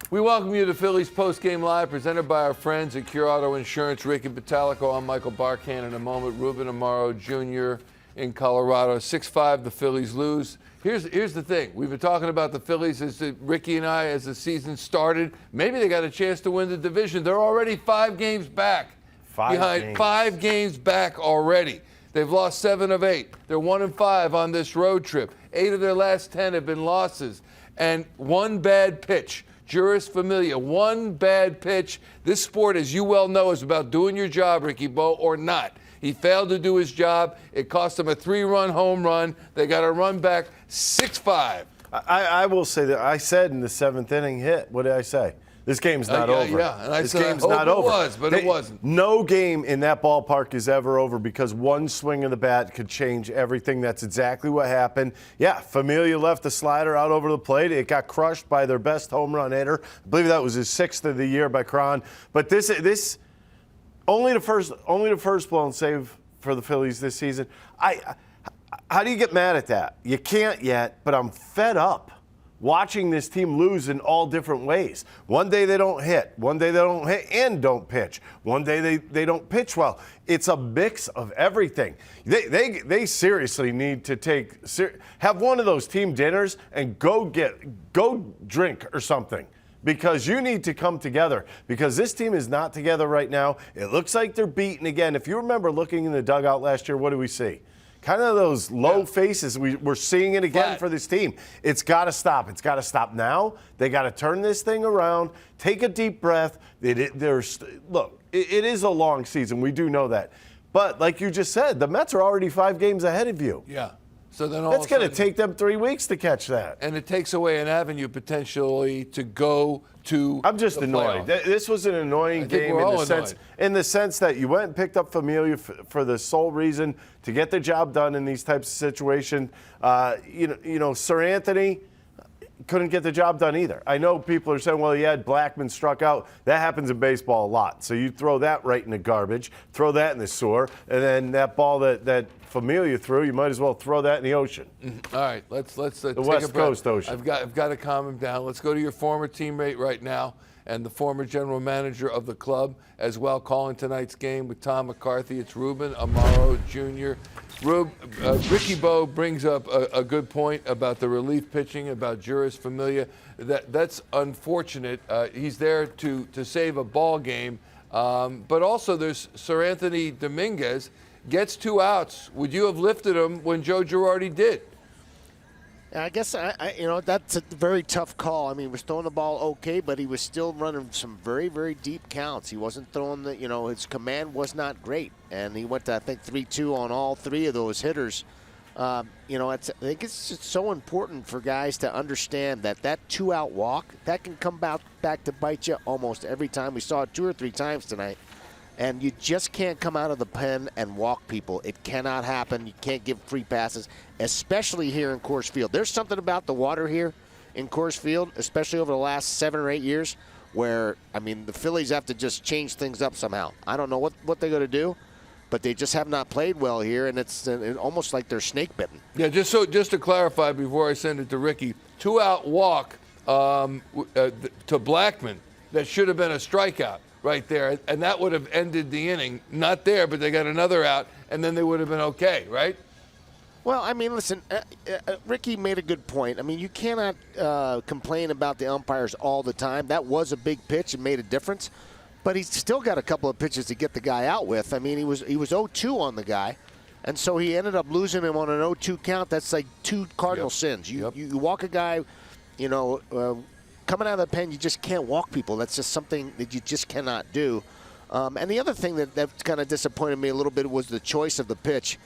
We welcome you to Phillies Postgame Live, presented by our friends at Cure Auto Insurance. Ricky Bottalico, I'm Michael Barkann. In a moment, Ruben Amaro Jr. in Colorado. 6-5, the Phillies lose. Here's the thing. We've been talking about the Phillies, Ricky and I, as the season started. Maybe they got a chance to win the division. They're already 5 games back. Five games back already. They've lost 7 of 8. They're 1-5 on this road trip. 8 of their last 10 have been losses. And one bad pitch. Jeurys Familia, one bad pitch. This sport, as you well know, is about doing your job, Ricky Bo, or not. He failed to do his job. It cost him a 3-run home run. They got a run back, 6-5. I will say that I said in the 7th inning hit, what did I say? This game's not over. Yeah, and I this said game's I hope not it over. was, but it wasn't. No game in that ballpark is ever over because one swing of the bat could change everything. That's exactly what happened. Yeah, Familia left the slider out over the plate. It got crushed by their best home run hitter. I believe that was his 6th of the year by Cron. But this only the first blown save for the Phillies this season. How do you get mad at that? You can't yet, but I'm fed up watching this team lose in all different ways. One day they don't hit. One day they don't hit and don't pitch. One day they don't pitch well. It's a mix of everything. They seriously need to have one of those team dinners and go drink or something, because you need to come together, because this team is not together right now. It looks like they're beaten again. If you remember looking in the dugout last year, what do we see? Kind of those low faces. We're seeing it again for this team. It's got to stop. It's got to stop now. They got to turn this thing around. Take a deep breath. Look, it is a long season. We do know that. But like you just said, the Mets are already 5 games ahead of you. Yeah. So then that's going to take them 3 weeks to catch that. And it takes away an avenue potentially to go to I'm just annoyed. This was an annoying game in the sense that you went and picked up Familia for the sole reason to get the job done in these types of situations. Sir Anthony couldn't get the job done either. I know people are saying, well, he had Blackman struck out. That happens in baseball a lot. So you throw that right in the garbage, throw that in the sewer, and then that ball that Familia threw, you might as well throw that in the ocean. All right, let's the take West a breath. Coast Ocean. I've got to calm him down. Let's go to your former teammate right now and the former general manager of the club as well, calling tonight's game with Tom McCarthy. It's Ruben Amaro Jr. Ricky Bo brings up a good point about the relief pitching, about Jeurys Familia. That's unfortunate. He's there to save a ball game, but also there's Sir Anthony Dominguez. Gets 2 outs. Would you have lifted him when Joe Girardi did? I guess that's a very tough call. I mean, he was throwing the ball okay, but he was still running some very, very deep counts. He wasn't throwing his command was not great, and he went to, I think, 3-2 on all 3 of those hitters. I think it's just so important for guys to understand that 2-out walk, that can come back to bite you almost every time. We saw it 2 or 3 times tonight. And you just can't come out of the pen and walk people. It cannot happen. You can't give free passes, especially here in Coors Field. There's something about the water here in Coors Field, especially over the last 7 or 8 years, where, I mean, the Phillies have to just change things up somehow. I don't know what they're going to do, but they just have not played well here, and it's almost like they're snake bitten. Yeah, just to clarify before I send it to Ricky, 2-out walk to Blackman that should have been a strikeout right there, and that would have ended the inning. Not there, but they got another out, and then they would have been okay, right? Well, I mean, listen, Ricky made a good point. I mean, you cannot complain about the umpires all the time. That was a big pitch and made a difference, but he's still got a couple of pitches to get the guy out with. I mean, he was 0-2 on the guy, and so he ended up losing him on an 0-2 count. That's like 2 cardinal sins. You walk a guy, coming out of the pen, you just can't walk people. That's just something that you just cannot do. And the other thing that kind of disappointed me a little bit was the choice of the pitch.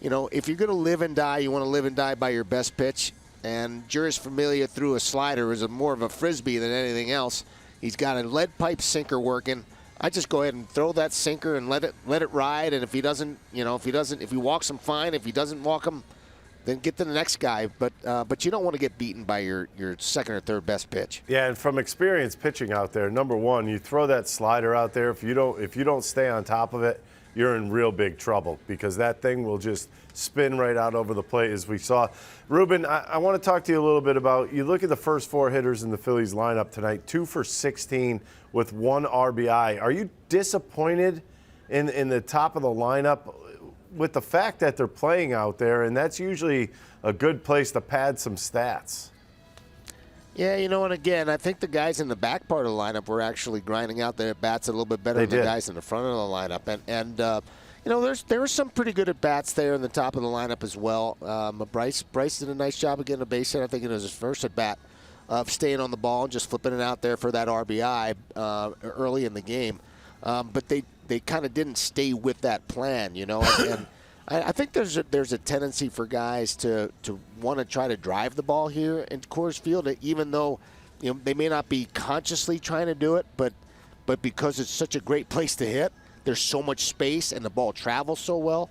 If you're going to live and die, you want to live and die by your best pitch. And Jeurys Familia threw a slider as more of a frisbee than anything else. He's got a lead pipe sinker working. I just go ahead and throw that sinker and let it ride. And if he walks him, fine. If he doesn't walk him, then get to the next guy. But you don't want to get beaten by your second or third best pitch. Yeah, and from experience pitching out there, number one, you throw that slider out there. If you don't stay on top of it, you're in real big trouble because that thing will just spin right out over the plate as we saw. Ruben, I want to talk to you a little bit about, you look at the first 4 hitters in the Phillies lineup tonight, 2 for 16 with 1 RBI. Are you disappointed in the top of the lineup with the fact that they're playing out there, and that's usually a good place to pad some stats? Yeah, and again, I think the guys in the back part of the lineup were actually grinding out their bats a little bit better than the guys in the front of the lineup. And there were some pretty good at-bats there in the top of the lineup as well. Bryce did a nice job of getting a base hit. I think it was his first at-bat of staying on the ball and just flipping it out there for that RBI early in the game. But they kind of didn't stay with that plan, and I think there's a tendency for guys to want to try to drive the ball here in Coors Field, even though they may not be consciously trying to do it, but because it's such a great place to hit, there's so much space and the ball travels so well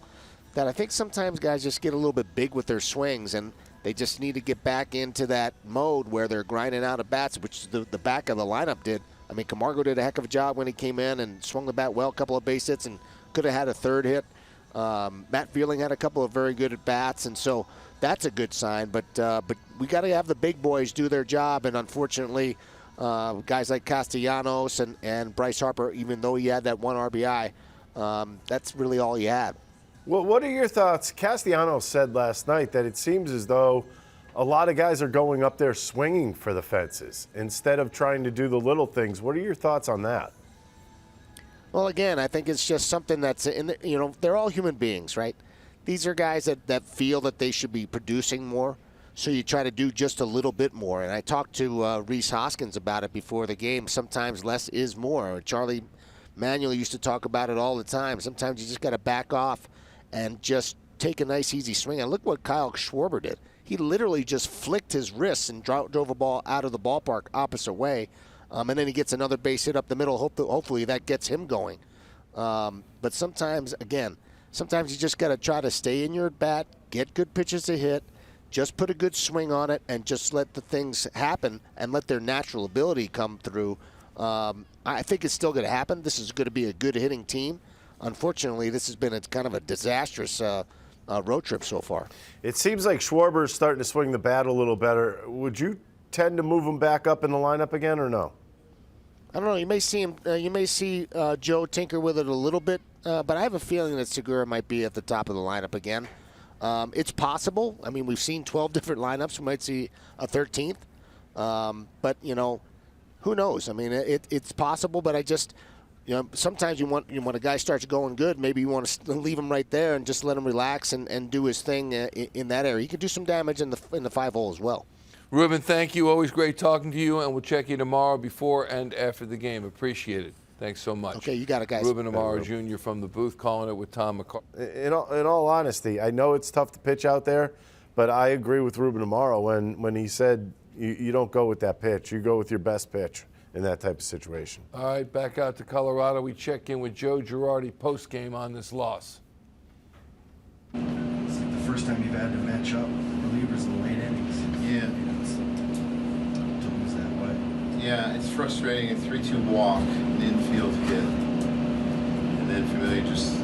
that I think sometimes guys just get a little bit big with their swings, and they just need to get back into that mode where they're grinding out at bats, which the back of the lineup did. I mean, Camargo did a heck of a job when he came in and swung the bat well, a couple of base hits, and could have had a third hit. Matt Fielding had a couple of very good at-bats, and so that's a good sign. But we got to have the big boys do their job, and unfortunately, guys like Castellanos and Bryce Harper, even though he had that 1 RBI, that's really all he had. Well, what are your thoughts? Castellanos said last night that it seems as though a lot of guys are going up there swinging for the fences instead of trying to do the little things. What are your thoughts on that? Well, again, I think it's just something that's they're all human beings, right? These are guys that feel that they should be producing more, so you try to do just a little bit more. And I talked to Rhys Hoskins about it before the game. Sometimes less is more. Charlie Manuel used to talk about it all the time. Sometimes you just got to back off and just take a nice, easy swing. And look what Kyle Schwarber did. He literally just flicked his wrists and drove a ball out of the ballpark opposite way. And then he gets another base hit up the middle. Hopefully that gets him going. But sometimes you just got to try to stay in your bat, get good pitches to hit, just put a good swing on it, and just let the things happen and let their natural ability come through. I think it's still going to happen. This is going to be a good hitting team. Unfortunately, this has been kind of a disastrous road trip so far. It seems like Schwarber's starting to swing the bat a little better. Would you tend to move him back up in the lineup again or no? I don't know. You may see him. You may see Joe tinker with it a little bit, but I have a feeling that Segura might be at the top of the lineup again. It's possible. I mean, we've seen 12 different lineups. We might see a 13th, but who knows? I mean, it's possible. But I just, sometimes when a guy starts going good, maybe you want to leave him right there and just let him relax and do his thing in that area. He could do some damage in the 5 hole as well. Ruben, thank you. Always great talking to you, and we'll check you tomorrow before and after the game. Appreciate it. Thanks so much. Okay, you got it, guys. Ruben Amaro Jr. from the booth calling it with Tom McCarthy. In all honesty, I know it's tough to pitch out there, but I agree with Ruben Amaro when he said you don't go with that pitch. You go with your best pitch in that type of situation. All right, back out to Colorado. We check in with Joe Girardi postgame on this loss. It's like the first time you've had to match up relievers in the late innings. Yeah. To lose that way. Yeah, it's frustrating. A 3-2 walk, an infield hit, and then Familia just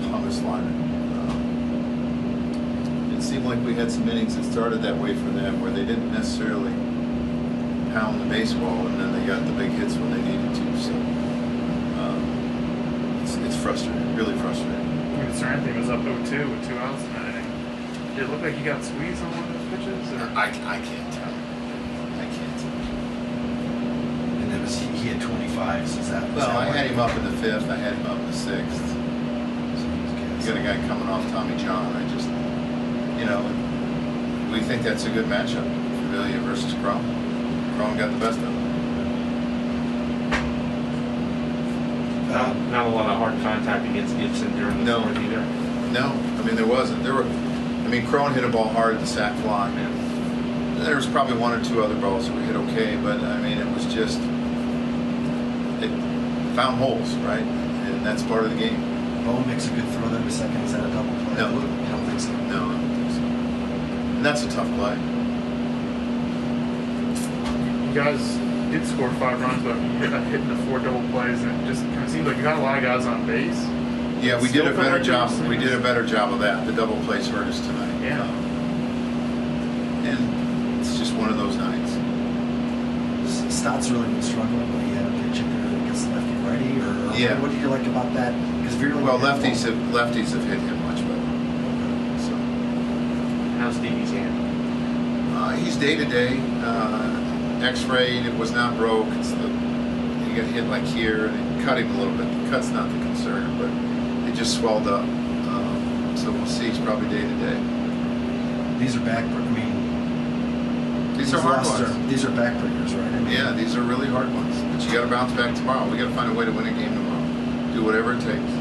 hung a slider. It seemed like we had some innings that started that way for them, where they didn't necessarily pound the baseball, and then they got the big hits when they needed to. So it's frustrating, really frustrating. I mean, Saranthony was up 0-2 with 2 outs in that inning. Did it look like he got squeezed on one of those pitches? Or? I can't tell. I can't tell. And it was he had 25. So is that? Well, I had him up in the 5th. I had him up in the 6th. You got a guy coming off Tommy John. I just, we think that's a good matchup. Familia versus Crum. Crum got the best of him. Not a lot of hard contact against Gibson during the fourth either. No, I mean there wasn't. Crone hit a ball hard at the sac fly. Yeah. There was probably 1 or 2 other balls that were hit okay, but I mean it was just it found holes, right? And that's part of the game. Bowen makes a good throw there to second. Is that a double play? No, I don't think so. No, I don't think so. And that's a tough play. You guys did score 5 runs, but hitting the 4 double plays, and it just kind of seems like you got a lot of guys on base. Yeah, we did a better job. We did a better job of that. The double plays hurt us tonight. Yeah. And it's just one of those nights. Stott's really been struggling when he had a pitch against the lefty righty, or Yeah. what did you like about that? Because if you're Well, lefties have hit him much better. So How's Stevie's hand? he's day to day. X-rayed. It was not broke. It's he got hit like here, and it cut him a little bit. The cut's not the concern, but it just swelled up. So we'll see. He's probably day to day. These are back. These are hard ones. These are backbreakers, right? Yeah, these are really hard ones. But you got to bounce back tomorrow. We got to find a way to win a game tomorrow. Do whatever it takes.